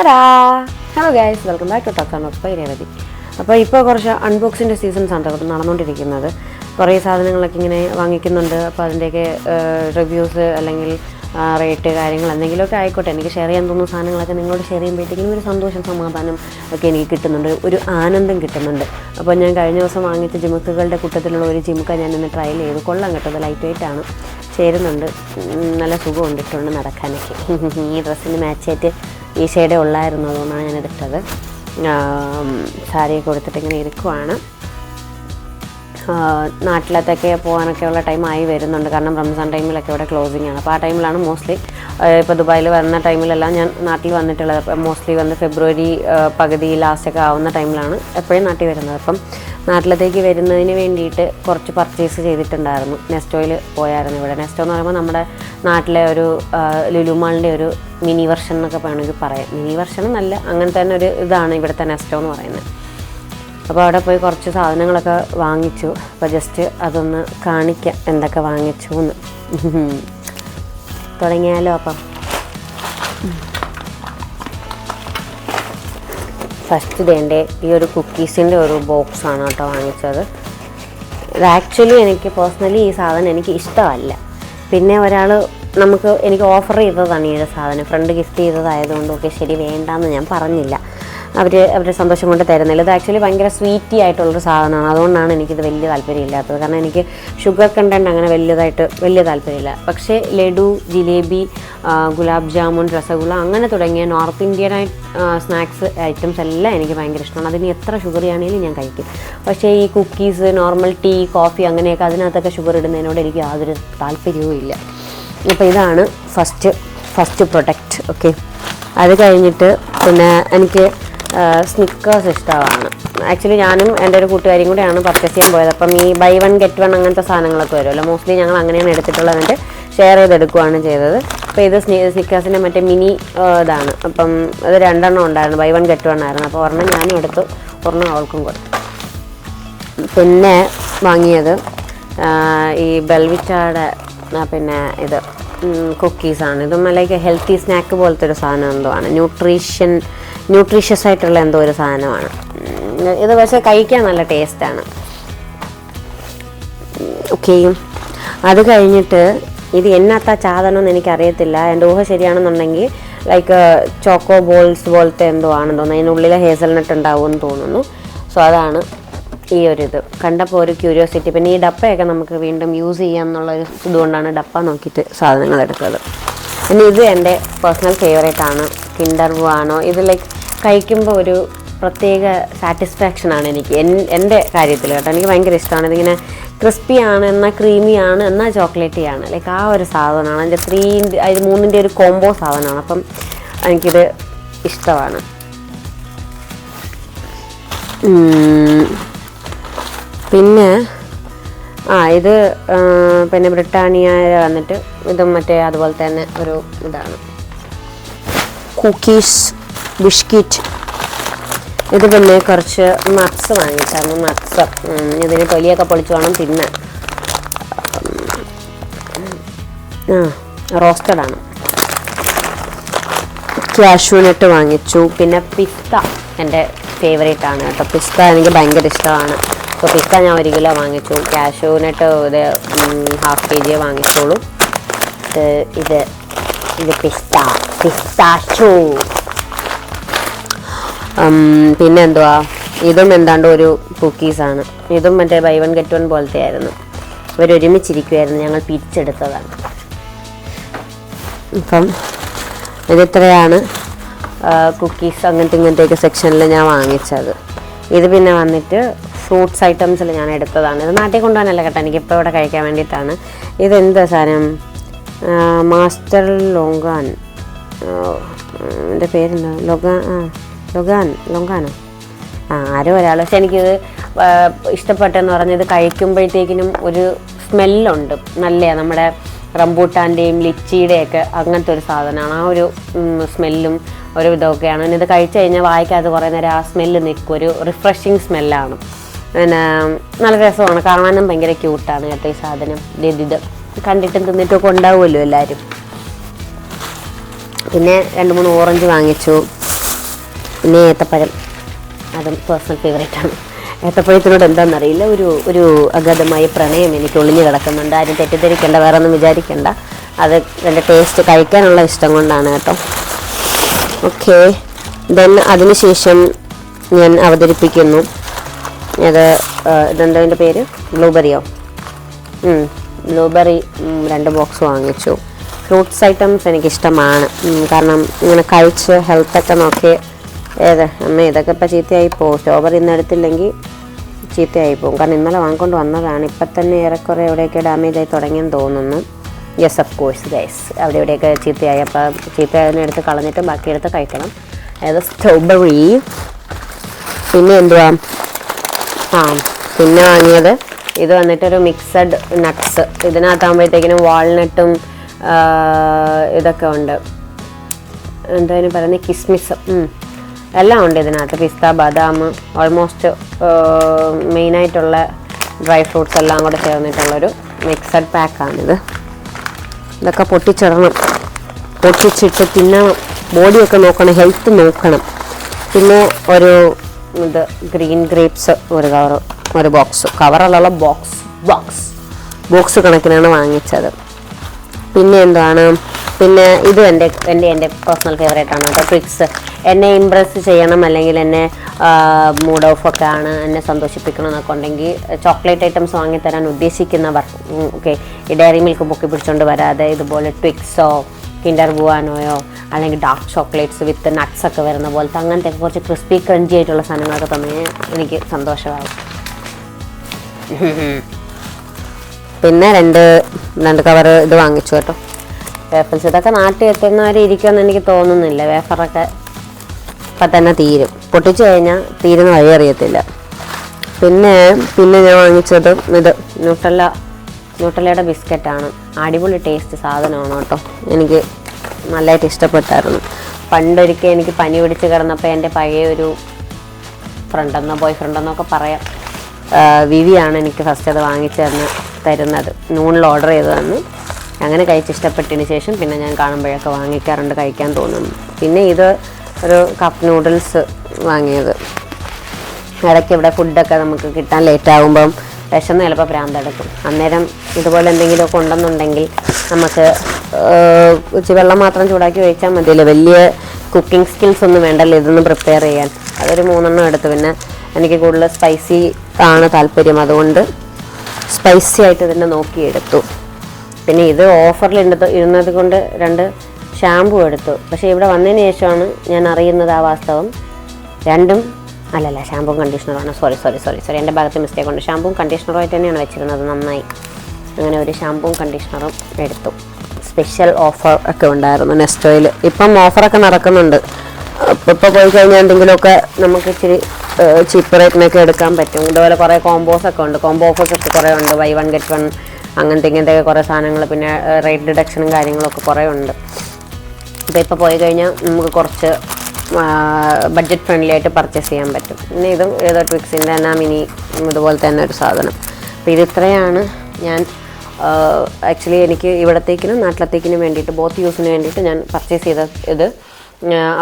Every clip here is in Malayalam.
Hello guys, welcome back to Tux and vlogs by Revathi. അപ്പോൾ ഇപ്പോൾ കുറച്ച് അൺബോക്സിൻ്റെ സീസൺസ് ആണ് നടന്നുകൊണ്ടിരിക്കുന്നത്. കുറേ സാധനങ്ങളൊക്കെ ഇങ്ങനെ വാങ്ങിക്കുന്നുണ്ട്. അപ്പോൾ അതിൻ്റെയൊക്കെ റിവ്യൂസ് അല്ലെങ്കിൽ റേറ്റ് കാര്യങ്ങൾ എന്തെങ്കിലുമൊക്കെ ആയിക്കോട്ടെ, എനിക്ക് ഷെയർ ചെയ്യാൻ തോന്നുന്ന സാധനങ്ങളൊക്കെ നിങ്ങളോട് ഷെയർ ചെയ്യുമ്പോഴത്തേക്കും ഒരു സന്തോഷം സമാധാനം ഒക്കെ എനിക്ക് കിട്ടുന്നുണ്ട്, ഒരു ആനന്ദം കിട്ടുന്നുണ്ട്. അപ്പോൾ ഞാൻ കഴിഞ്ഞ ദിവസം വാങ്ങിച്ച ജിമുക്കുകളുടെ കൂട്ടത്തിലുള്ള ഒരു ജിമുക്ക ഞാൻ ഇന്ന് ട്രയൽ ചെയ്തു. കൊള്ളാൻ കേട്ടത് ലൈറ്റ് വെയിറ്റ് ആണ്, ചേരുന്നുണ്ട്, നല്ല സുഖം ഇട്ടുകൊണ്ട് നടക്കാനൊക്കെ. ഈ ഡ്രസ്സിന് മാച്ചായിട്ട് ഈ ഷെയ്ഡേ ഉള്ളായിരുന്നു, അതുകൊണ്ടാണ് ഞാനിതിട്ടത്. സാരിയൊക്കെ കൊടുത്തിട്ട് ഇങ്ങനെ ഇരിക്കുവാണ്. നാട്ടിലത്തൊക്കെ പോകാനൊക്കെ ഉള്ള ടൈമായി വരുന്നുണ്ട്, കാരണം റംസാൻ ടൈമിലൊക്കെ ഇവിടെ ക്ലോസിങ് ആണ്. അപ്പോൾ ആ ടൈമിലാണ് മോസ്റ്റ്ലി ഇപ്പോൾ ദുബായിൽ വന്ന ടൈമിലെല്ലാം ഞാൻ നാട്ടിൽ വന്നിട്ടുള്ളത്. മോസ്റ്റ്ലി വന്ന് ഫെബ്രുവരി പകുതി ലാസ്റ്റൊക്കെ ആവുന്ന ടൈമിലാണ് എപ്പോഴും നാട്ടിൽ വരുന്നത്. അപ്പം നാട്ടിലത്തേക്ക് വരുന്നതിന് വേണ്ടിയിട്ട് കുറച്ച് പർച്ചേസ് ചെയ്തിട്ടുണ്ടായിരുന്നു. നെസ്റ്റോയിൽ പോയായിരുന്നു. ഇവിടെ നെസ്റ്റോ എന്ന് പറയുമ്പോൾ നമ്മുടെ നാട്ടിലെ ഒരു ലുലു മാളിൻ്റെ ഒരു മിനി വെർഷൻ എന്നൊക്കെ വേണമെങ്കിൽ പറയാം. മിനി വെർഷൻ എന്നല്ല, അങ്ങനെ തന്നെ ഒരു ഇതാണ് ഇവിടുത്തെ നെസ്റ്റോ എന്ന് പറയുന്നത്. അപ്പോൾ അവിടെ പോയി കുറച്ച് സാധനങ്ങളൊക്കെ വാങ്ങിച്ചു. അപ്പോൾ ജസ്റ്റ് അതൊന്ന് കാണിക്കാം എന്തൊക്കെ വാങ്ങിച്ചു എന്ന്. തുടങ്ങിയാലോ? അപ്പം ഫസ്റ്റ് വേണ്ടേ ഈ ഒരു കുക്കീസിൻ്റെ ഒരു ബോക്സാണ് കേട്ടോ വാങ്ങിച്ചത്. ഇത് ആക്ച്വലി എനിക്ക് പേഴ്സണലി ഈ സാധനം എനിക്ക് ഇഷ്ടമല്ല. പിന്നെ എനിക്ക് ഓഫർ ചെയ്തതാണ് ഈ ഒരു സാധനം. ഫ്രണ്ട് ഗിഫ്റ്റ് ചെയ്തതായതുകൊണ്ട് ഓക്കെ ശരി വേണ്ടാന്ന് ഞാൻ പറഞ്ഞില്ല. അവരുടെ സന്തോഷം കൊണ്ട് തരുന്നില്ല. ഇത് ആക്ച്വലി ഭയങ്കര സ്വീറ്റി ആയിട്ടുള്ളൊരു സാധനമാണ്. അതുകൊണ്ടാണ് എനിക്കിത് വലിയ താല്പര്യമില്ലാത്തത്. കാരണം എനിക്ക് ഷുഗർ കണ്ടൻറ്റ് അങ്ങനെ വലിയ താല്പര്യമില്ല. പക്ഷേ ലഡു, ജിലേബി, ഗുലാബ് ജാമുൻ, രസഗുള അങ്ങനെ തുടങ്ങിയ നോർത്ത് ഇന്ത്യൻ സ്നാക്സ് ഐറ്റംസ് എല്ലാം എനിക്ക് ഭയങ്കര ഇഷ്ടമാണ്. അതിന് എത്ര ഷുഗർ ആണെങ്കിലും ഞാൻ കഴിക്കും. പക്ഷേ ഈ കുക്കീസ്, നോർമൽ ടീ, കോഫി അങ്ങനെയൊക്കെ അതിനകത്തൊക്കെ ഷുഗർ ഇടുന്നതിനോട് എനിക്ക് യാതൊരു താല്പര്യവും ഇല്ല. അപ്പോൾ ഇതാണ് ഫസ്റ്റ് പ്രൊഡക്റ്റ്. ഓക്കെ, അത് കഴിഞ്ഞിട്ട് പിന്നെ എനിക്ക് സ്നിക്കേഴ്സ് ഇഷ്ടമാണ്. ആക്ച്വലി ഞാനും എൻ്റെ ഒരു കൂട്ടുകാരിയും കൂടെയാണ് പർച്ചേസ് ചെയ്യാൻ പോയത്. അപ്പം ഈ ബൈ വൺ ഗെറ്റ് വൺ അങ്ങനത്തെ സാധനങ്ങളൊക്കെ വരുമല്ലോ, മോസ്റ്റ്ലി ഞങ്ങൾ അങ്ങനെയാണ് എടുത്തിട്ടുള്ളത്. എന്നിട്ട് ഷെയർ ചെയ്തെടുക്കുകയാണ് ചെയ്തത്. അപ്പോൾ ഇത് സ്നിക്കേഴ്സിൻ്റെ മറ്റേ മിനി ഇതാണ്. അപ്പം അത് 2 ഉണ്ടായിരുന്നു, ബൈ വൺ ഗെറ്റ് വൺ ആയിരുന്നു. അപ്പോൾ ഒരെണ്ണം ഞാനും എടുത്തു, ഒരെണ്ണം അവൾക്കും കൊടുത്തു. പിന്നെ വാങ്ങിയത് ഈ ബെൽവിറ്റായുടെ പിന്നെ ഇത് കുക്കീസാണ്. ഇതും ലൈക്ക് ഹെൽത്തി സ്നാക്ക് പോലത്തെ ഒരു സാധനം എന്തോ ആണ്, ന്യൂട്രീഷ്യസ് ആയിട്ടുള്ള എന്തോ ഒരു സാധനമാണ് ഇത്. പക്ഷേ കഴിക്കാൻ നല്ല ടേസ്റ്റാണ്. ഓക്കെ, അത് കഴിഞ്ഞിട്ട് ഇത് എന്നാത്ത സാധനമെന്ന് എനിക്കറിയത്തില്ല. എൻ്റെ ഊഹ ശരിയാണെന്നുണ്ടെങ്കിൽ ലൈക്ക് ചോക്കോ ബോൾസ് പോലത്തെ എന്തോ ആണെന്ന് തോന്നുന്നു. അതിനുള്ളിൽ ഹേസൽനട്ട് ഉണ്ടാവുമെന്ന് തോന്നുന്നു. സോ അതാണ് ഈ ഒരു ഇത്. കണ്ടപ്പോൾ ഒരു ക്യൂരിയോസിറ്റി. പിന്നെ ഈ ഡപ്പയൊക്കെ നമുക്ക് വീണ്ടും യൂസ് ചെയ്യാം എന്നുള്ളൊരു ഇതുകൊണ്ടാണ് ഡപ്പ നോക്കിയിട്ട് സാധനങ്ങൾ എടുത്തത്. പിന്നെ ഇത് എൻ്റെ പേഴ്സണൽ ഫേവറേറ്റ് ആണ്. കിൻഡർ ബു ആണോ ഇത്, ലൈക്ക് കഴിക്കുമ്പോൾ ഒരു പ്രത്യേക സാറ്റിസ്ഫാക്ഷനാണ് എനിക്ക് എൻ്റെ കാര്യത്തിൽ കേട്ടോ. എനിക്ക് ഭയങ്കര ഇഷ്ടമാണ്. ഇതിങ്ങനെ ക്രിസ്പിയാണ്, എന്നാൽ ക്രീമിയാണ്, എന്നാൽ ചോക്ലേറ്റിയാണ്. ലൈക്ക് ആ ഒരു സാധനമാണ്. അതിൻ്റെ 3ൻ്റെ ഒരു കോംബോ സാധനമാണ്. അപ്പം എനിക്കിത് ഇഷ്ടമാണ്. പിന്നെ ഇത് പിന്നെ ബ്രിട്ടാനിയ വന്നിട്ട് ഇതും മറ്റേ അതുപോലെ തന്നെ ഒരു ഇതാണ് കുക്കീസ് ബിസ്കിറ്റ്. ഇത് പിന്നെ കുറച്ച് നട്ട്സ് വാങ്ങിച്ചായിരുന്നു. നട്ട്സ് ഇതിന് തൊലിയൊക്കെ പൊളിച്ച് വേണം തിന്നാൻ. റോസ്റ്റഡാണ്. കാഷ്യൂനട്ട് വാങ്ങിച്ചു. പിന്നെ പിസ്ത എൻ്റെ ഫേവറേറ്റ് ആണ് കേട്ടോ. പിസ്ത എനിക്ക് ഭയങ്കര ഇഷ്ടമാണ്. അപ്പോൾ പിസ്ത ഞാൻ 1 കിലോ വാങ്ങിച്ചു. കാഷ്യൂനട്ട് ഇത് 1/2 kg വാങ്ങിച്ചോളൂ. ഇത് പിസ്താച്ചു. പിന്നെ എന്തുവാ, ഇതും എന്താണ്ട് ഒരു കുക്കീസാണ്. ഇതും മറ്റേ ബൈ വൺ ഗെറ്റ് വൺ പോലത്തെ ആയിരുന്നു. ഇവരൊരുമിച്ചിരിക്കുമായിരുന്നു, ഞങ്ങൾ പിരിച്ചെടുത്തതാണ്. അപ്പം ഇതിത്രയാണ് കുക്കീസ് ഇങ്ങനത്തെയൊക്കെ സെക്ഷനിൽ ഞാൻ വാങ്ങിച്ചത്. ഇത് പിന്നെ വന്നിട്ട് ഫ്രൂട്ട്സ് ഐറ്റംസിൽ ഞാൻ എടുത്തതാണ്. ഇത് നാട്ടിൽ കൊണ്ടുപോകാനല്ല കേട്ടോ, എനിക്കിപ്പോൾ ഇവിടെ കഴിക്കാൻ വേണ്ടിയിട്ടാണ്. ഇതെന്താ സാധനം, മാസ്റ്റർ ലൊങ്കാൻ, എൻ്റെ പേരെന്താ, ലൊങ്കാനോ ആരോ ഒരാൾ. പക്ഷെ എനിക്കിത് ഇഷ്ടപ്പെട്ടെന്ന് പറഞ്ഞത് കഴിക്കുമ്പോഴത്തേക്കിനും ഒരു സ്മെല്ലുണ്ട് നല്ല, നമ്മുടെ റംബൂട്ടാൻ്റെയും ലിച്ചിയുടെയൊക്കെ അങ്ങനത്തെ ഒരു സാധനമാണ്. ആ ഒരു സ്മെല്ലും ഒരു ഇതൊക്കെയാണ്. ഇത് കഴിച്ചു കഴിഞ്ഞാൽ വായിക്കാതെ കുറേ നേരം ആ സ്മെല്ല് നിൽക്കും. ഒരു റിഫ്രഷിങ് സ്മെല്ലാണ്. പിന്നെ നല്ല രസമാണ്, കാണാനും ഭയങ്കര ക്യൂട്ടാണ് കേട്ടോ ഈ സാധനം. ഇത് കണ്ടിട്ടും തിന്നിട്ടൊക്കെ ഉണ്ടാവുമല്ലോ എല്ലാവരും. പിന്നെ 2-3 ഓറഞ്ച് വാങ്ങിച്ചു. പിന്നെ ഏത്തപ്പഴം, അതും പേഴ്സണൽ ഫേവറേറ്റാണ്. ഏത്തപ്പഴത്തിനോട് എന്താണെന്നറിയില്ല, ഒരു അഗാധമായ പ്രണയം എനിക്ക് ഒളിഞ്ഞു കിടക്കുന്നുണ്ട്. ആരും തെറ്റിദ്ധരിക്കേണ്ട, വേറെ ഒന്നും വിചാരിക്കേണ്ട. അത് എൻ്റെ ടേസ്റ്റ് കഴിക്കാനുള്ള ഇഷ്ടം കൊണ്ടാണ് കേട്ടോ. ഓക്കെ, ദെൻ അതിനുശേഷം ഞാൻ അവതരിപ്പിക്കുന്നു. ഇതെന്താ അതിൻ്റെ പേര്, ബ്ലൂബെറിയോ? ബ്ലൂബെറി 2 ബോക്സ് വാങ്ങിച്ചു. ഫ്രൂട്ട്സ് ഐറ്റംസ് എനിക്കിഷ്ടമാണ്, കാരണം ഇങ്ങനെ കഴിച്ച് ഹെൽത്തൊക്കെ നോക്കി ഇതൊക്കെ ഇപ്പോൾ ചീത്തയായി പോകും. സ്ട്രോബെറി ഇന്ന് എടുത്തില്ലെങ്കിൽ ചീത്തയായി പോകും, കാരണം ഇന്നലെ വാങ്ങിക്കൊണ്ട് വന്നതാണ്. ഇപ്പം തന്നെ ഏറെക്കുറെ എവിടെയൊക്കെ ഡാമേജ് ആയി തുടങ്ങിയെന്ന് തോന്നുന്നു. യെസ്, ഓഫ് കോഴ്സ് ഗൈസ്, അവിടെ എവിടെയൊക്കെ ചീത്തയായി. അപ്പോൾ ചീത്തയായതിനെ എടുത്ത് കളഞ്ഞിട്ട് ബാക്കിയെടുത്ത് കഴിക്കണം. അതായത് സ്ട്രോബെറി. പിന്നെ എന്തുവാ, പിന്നെ വാങ്ങിയത് ഇത് വന്നിട്ടൊരു മിക്സഡ് നട്ട്സ്. ഇതിനകത്താകുമ്പോഴത്തേക്കിനും വാൾനട്ടും ഇതൊക്കെ ഉണ്ട്, എന്തായാലും പറയുന്നത് കിസ്മിസ് എല്ലാം ഉണ്ട് ഇതിനകത്ത്. പിസ്ത, ബദാം, ഓൾമോസ്റ്റ് മെയിനായിട്ടുള്ള ഡ്രൈ ഫ്രൂട്ട്സ് എല്ലാം കൂടെ ചേർന്നിട്ടുള്ളൊരു മിക്സഡ് പാക്കാണിത്. ഇതൊക്കെ പൊട്ടിച്ചിടണം, പൊട്ടിച്ചിട്ട് തിന്നണം, ബോഡിയൊക്കെ നോക്കണം, ഹെൽത്ത് നോക്കണം. പിന്നെ ഒരു ഗ്രീൻ ഗ്രേപ്സ് ഒരു ബോക്സ്, കവറുള്ള ബോക്സ് കണക്കിനാണ് വാങ്ങിച്ചത്. പിന്നെ എന്താണ്, പിന്നെ ഇത് എൻ്റെ പേഴ്സണൽ ഫേവറേറ്റ് ആണ് കേട്ടോ, ട്വിക്സ്. എന്നെ ഇമ്പ്രസ് ചെയ്യണം, അല്ലെങ്കിൽ എന്നെ മൂഡ് ഓഫൊക്കെ ആണ്, എന്നെ സന്തോഷിപ്പിക്കണം എന്നൊക്കെ ഉണ്ടെങ്കിൽ ചോക്ലേറ്റ് ഐറ്റംസ് വാങ്ങിത്തരാൻ ഉദ്ദേശിക്കുന്നവർ, ഓക്കെ, ഈ ഡയറി മിൽക്ക് പൊക്കി പിടിച്ചുകൊണ്ട് വരാതെ ഇതുപോലെ ട്വിക്സോ കിൻഡർ ബുവാനോയോ അല്ലെങ്കിൽ ഡാർക്ക് ചോക്ലേറ്റ്സ് വിത്ത് നട്ട്സ് ഒക്കെ വരുന്ന പോലത്തെ അങ്ങനത്തെ കുറച്ച് ക്രിസ്പി ക്രഞ്ചി ആയിട്ടുള്ള സാധനങ്ങളൊക്കെ തന്നെ എനിക്ക് സന്തോഷമാകും. പിന്നെ രണ്ട് കവർ ഇത് വാങ്ങിച്ചു കേട്ടോ, വേഫൽസ്. ഇതൊക്കെ നാട്ടിൽ എത്തുന്നവരെ ഇരിക്കുമെന്ന് എനിക്ക് തോന്നുന്നില്ല. വേഫറൊക്കെ ഇപ്പം തന്നെ തീരും, പൊട്ടിച്ചു കഴിഞ്ഞാൽ തീരുന്ന വഴി അറിയത്തില്ല. പിന്നെ ഞാൻ വാങ്ങിച്ചത് ഇത് ന്യൂട്ടല്ലയുടെ ബിസ്ക്കറ്റാണ്. അടിപൊളി ടേസ്റ്റ് സാധനമാണ് കേട്ടോ, എനിക്ക് നല്ലതായിട്ട് ഇഷ്ടപ്പെട്ടായിരുന്നു. പണ്ടൊരിക്കൽ എനിക്ക് പനി പിടിച്ച് കിടന്നപ്പോൾ എൻ്റെ പഴയ ഒരു ബോയ് ഫ്രണ്ടെന്നൊക്കെ പറയാം, വിവിയാണ് എനിക്ക് ഫസ്റ്റ് അത് വാങ്ങിച്ച് തരുന്നത്. നൂണിൽ ഓർഡർ ചെയ്ത് തന്നു. അങ്ങനെ കഴിച്ചിഷ്ടപ്പെട്ടതിന് ശേഷം പിന്നെ ഞാൻ കാണുമ്പോഴൊക്കെ വാങ്ങിക്കാറുണ്ട്, കഴിക്കാൻ തോന്നുന്നു. പിന്നെ ഇത് ഒരു കപ്പ് നൂഡിൽസ് വാങ്ങിയത്. ഇടയ്ക്ക് ഇവിടെ ഫുഡൊക്കെ നമുക്ക് കിട്ടാൻ ലേറ്റ് ആകുമ്പം വിശന്ന് ചിലപ്പോൾ ഭ്രാന്തെടുക്കും. അന്നേരം ഇതുപോലെ എന്തെങ്കിലുമൊക്കെ ഉണ്ടെന്നുണ്ടെങ്കിൽ നമുക്ക് ഇച്ചിരി വെള്ളം മാത്രം ചൂടാക്കി ഒഴിച്ചാൽ മതിയല്ലോ, വലിയ കുക്കിംഗ് സ്കിൽസ് ഒന്നും വേണ്ടല്ലോ ഇതൊന്നും പ്രിപ്പയർ ചെയ്യാൻ. അതൊരു 3 എടുത്തു. പിന്നെ എനിക്ക് കൂടുതൽ സ്പൈസി ആണ് താല്പര്യം, അതുകൊണ്ട് സ്പൈസി ആയിട്ട് ഇതിനെ നോക്കിയെടുത്തു. പിന്നെ ഇത് ഓഫറിൽ ഇരുന്നത് കൊണ്ട് 2 ഷാമ്പു എടുത്തു. പക്ഷേ ഇവിടെ വന്നതിന് ശേഷമാണ് ഞാൻ അറിയുന്നത് ആ വാസ്തവം. ഷാമ്പും കണ്ടീഷണറാണ്. സോറി എൻ്റെ ഭാഗത്ത് മിസ്റ്റേക്ക് ഉണ്ട്. ഷാമ്പും കണ്ടീഷണറുമായിട്ട് തന്നെയാണ് വെച്ചിരുന്നത്, നന്നായി. അങ്ങനെ ഒരു ഷാമ്പും കണ്ടീഷണറും എടുത്തു. സ്പെഷ്യൽ ഓഫർ ഒക്കെ ഉണ്ടായിരുന്നു നെസ്റ്റോയിൽ. ഇപ്പം ഓഫറൊക്കെ നടക്കുന്നുണ്ട്. ഇപ്പോൾ പോയി കഴിഞ്ഞാൽ എന്തെങ്കിലുമൊക്കെ നമുക്ക് ഇച്ചിരി ചീപ്പ് റേറ്റിനൊക്കെ എടുക്കാൻ പറ്റും. ഇതുപോലെ കുറേ കോംബോസൊക്കെ ഉണ്ട്, കോംബോ ഓഫേഴ്സൊക്കെ കുറേ ഉണ്ട്. ബൈ 1 get 1 അങ്ങനത്തെ കുറേ സാധനങ്ങൾ, പിന്നെ റേറ്റ് ഡിഡക്ഷനും കാര്യങ്ങളൊക്കെ കുറേ ഉണ്ട്. ഇപ്പോൾ പോയി കഴിഞ്ഞാൽ നമുക്ക് കുറച്ച് ബഡ്ജറ്റ് ഫ്രണ്ട്ലി ആയിട്ട് പർച്ചേസ് ചെയ്യാൻ പറ്റും. പിന്നെ ഇതും ഏതോ ട്വിക്സിൻ്റെ തന്നെ മിനി ഇതുപോലെ തന്നെ ഒരു സാധനം. അപ്പോൾ ഇത്രയാണ് ഞാൻ ആക്ച്വലി എനിക്ക് ഇവിടത്തേക്കിനും നാട്ടിലത്തേക്കിനും വേണ്ടിയിട്ട് ബോത്ത് യൂസിന് വേണ്ടിയിട്ട് ഞാൻ പർച്ചേസ് ചെയ്ത ഇത്.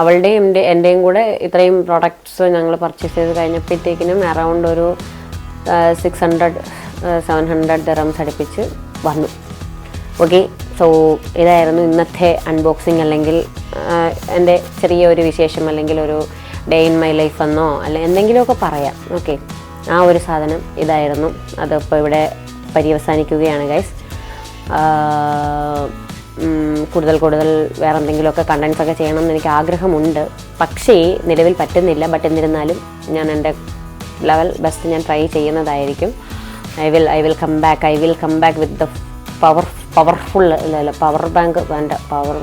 അവളുടെയും എൻ്റെയും കൂടെ ഇത്രയും പ്രോഡക്റ്റ്സ് ഞങ്ങൾ പർച്ചേസ് ചെയ്ത് കഴിഞ്ഞപ്പോഴത്തേക്കിനും അറൗണ്ട് ഒരു 600-700 dirhams അടുപ്പിച്ച് വന്നു. ഓക്കെ, സോ ഇതായിരുന്നു ഇന്നത്തെ അൺബോക്സിങ്, അല്ലെങ്കിൽ എൻ്റെ ചെറിയൊരു വിശേഷം, അല്ലെങ്കിൽ ഒരു ഡേ ഇൻ മൈ ലൈഫ് എന്നോ അല്ലെങ്കിൽ എന്തെങ്കിലുമൊക്കെ പറയാം. ഓക്കെ, ആ ഒരു സാധനം ഇതായിരുന്നു. അതിപ്പോൾ ഇവിടെ പര്യവസാനിക്കുകയാണ് ഗൈസ്. കൂടുതൽ വേറെ എന്തെങ്കിലുമൊക്കെ കണ്ടൻസൊക്കെ ചെയ്യണമെന്ന് എനിക്ക് ആഗ്രഹമുണ്ട്, പക്ഷേ നിലവിൽ പറ്റുന്നില്ല. ബട്ട് എന്നിരുന്നാലും ഞാൻ എൻ്റെ ലെവൽ ബെസ്റ്റ് ഞാൻ ട്രൈ ചെയ്യുന്നതായിരിക്കും. I will come back with the powerful. ഇല്ല പവർ ബാങ്ക് വേണ്ട, പവർ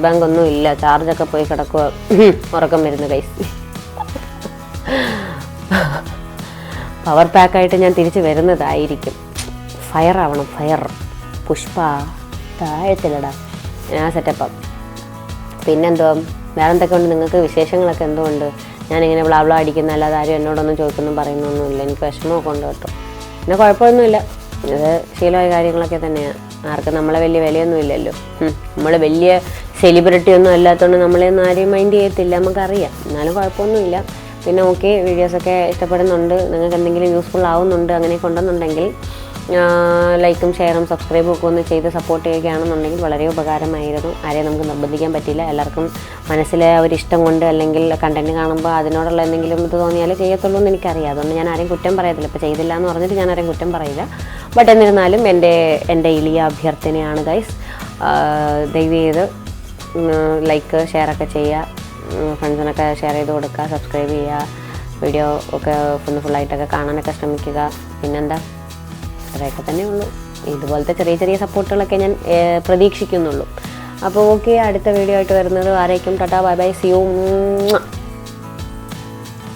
ബാങ്ക് ഒന്നും ഇല്ല, ചാർജൊക്കെ പോയി കിടക്കുക, ഉറക്കം വരുന്നു ഗൈസ്. പവർ പാക്കായിട്ട് ഞാൻ തിരിച്ച് വരുന്നതായിരിക്കും. ഫയർ ആവണം, ഫയർ. പുഷ്പ താഴത്തിലടാ, ഞാൻ സെറ്റപ്പാണ്. പിന്നെന്തോ വേറെ എന്തൊക്കെ ഉണ്ട്, നിങ്ങൾക്ക് വിശേഷങ്ങളൊക്കെ എന്തോ ഉണ്ട്? ഞാനിങ്ങനെ ബ്ലാ അടിക്കുന്ന, അല്ലാതെ ആരും എന്നോടൊന്നും ചോദിക്കൊന്നും പറയുന്നൊന്നുമില്ല. എനിക്ക് വിഷമമൊക്കെ ഉണ്ട് കേട്ടോ. പിന്നെ കുഴപ്പമൊന്നുമില്ല, ഇത് ശീലമായ കാര്യങ്ങളൊക്കെ തന്നെയാണ്. ആർക്കും നമ്മളെ വലിയ വിലയൊന്നും ഇല്ലല്ലോ. നമ്മൾ വലിയ സെലിബ്രിറ്റി ഒന്നും അല്ലാത്തതുകൊണ്ട് നമ്മളെയൊന്നും ആരെയും മൈൻഡ് ചെയ്യത്തില്ല, നമുക്കറിയാം. എന്നാലും കുഴപ്പമൊന്നുമില്ല. പിന്നെ ഓക്കെ, വീഡിയോസൊക്കെ ഇഷ്ടപ്പെടുന്നുണ്ട്, നിങ്ങൾക്ക് എന്തെങ്കിലും യൂസ്ഫുൾ ആവുന്നുണ്ട് അങ്ങനെയൊക്കെ ഉണ്ടെന്നുണ്ടെങ്കിൽ ലൈക്കും ഷെയറും സബ്സ്ക്രൈബും ഒക്കെ ഒന്ന് ചെയ്ത് സപ്പോർട്ട് ചെയ്യുകയാണെന്നുണ്ടെങ്കിൽ വളരെ ഉപകാരമായിരുന്നു. ആരെയും നമുക്ക് നിർബന്ധിക്കാൻ പറ്റില്ല. എല്ലാവർക്കും മനസ്സിലെ ഒരിഷ്ടം കൊണ്ട് അല്ലെങ്കിൽ കണ്ടൻറ്റ് കാണുമ്പോൾ അതിനോടുള്ള എന്തെങ്കിലും ഇത് തോന്നിയാലേ ചെയ്യത്തുള്ളൂ എന്ന് എനിക്കറിയാം. അതുകൊണ്ട് ഞാൻ ആരെയും കുറ്റം പറയത്തില്ല. ഇപ്പോൾ ചെയ്തില്ല എന്ന് പറഞ്ഞിട്ട് ഞാൻ ആരെയും കുറ്റം പറയില്ല. ബട്ട് എന്നിരുന്നാലും എൻ്റെ എളിയ അഭ്യർത്ഥനയാണ് ഗൈസ്, ദയവ് ചെയ്ത് ലൈക്ക് ഷെയറൊക്കെ ചെയ്യുക, ഫ്രണ്ട്സിനൊക്കെ ഷെയർ ചെയ്ത് കൊടുക്കുക, സബ്സ്ക്രൈബ് ചെയ്യുക, വീഡിയോ ഒക്കെ ഫുള്ളായിട്ടൊക്കെ കാണാനൊക്കെ ശ്രമിക്കുക. പിന്നെന്താ, അത്രയൊക്കെ തന്നെ ഉള്ളൂ. ഇതുപോലത്തെ ചെറിയ ചെറിയ സപ്പോർട്ടുകളൊക്കെ ഞാൻ പ്രതീക്ഷിക്കുന്നുള്ളൂ. അപ്പോൾ ഓക്കെ, അടുത്ത വീഡിയോ ആയിട്ട് വരുന്നത് ആരേക്കും tata bye bye, see U.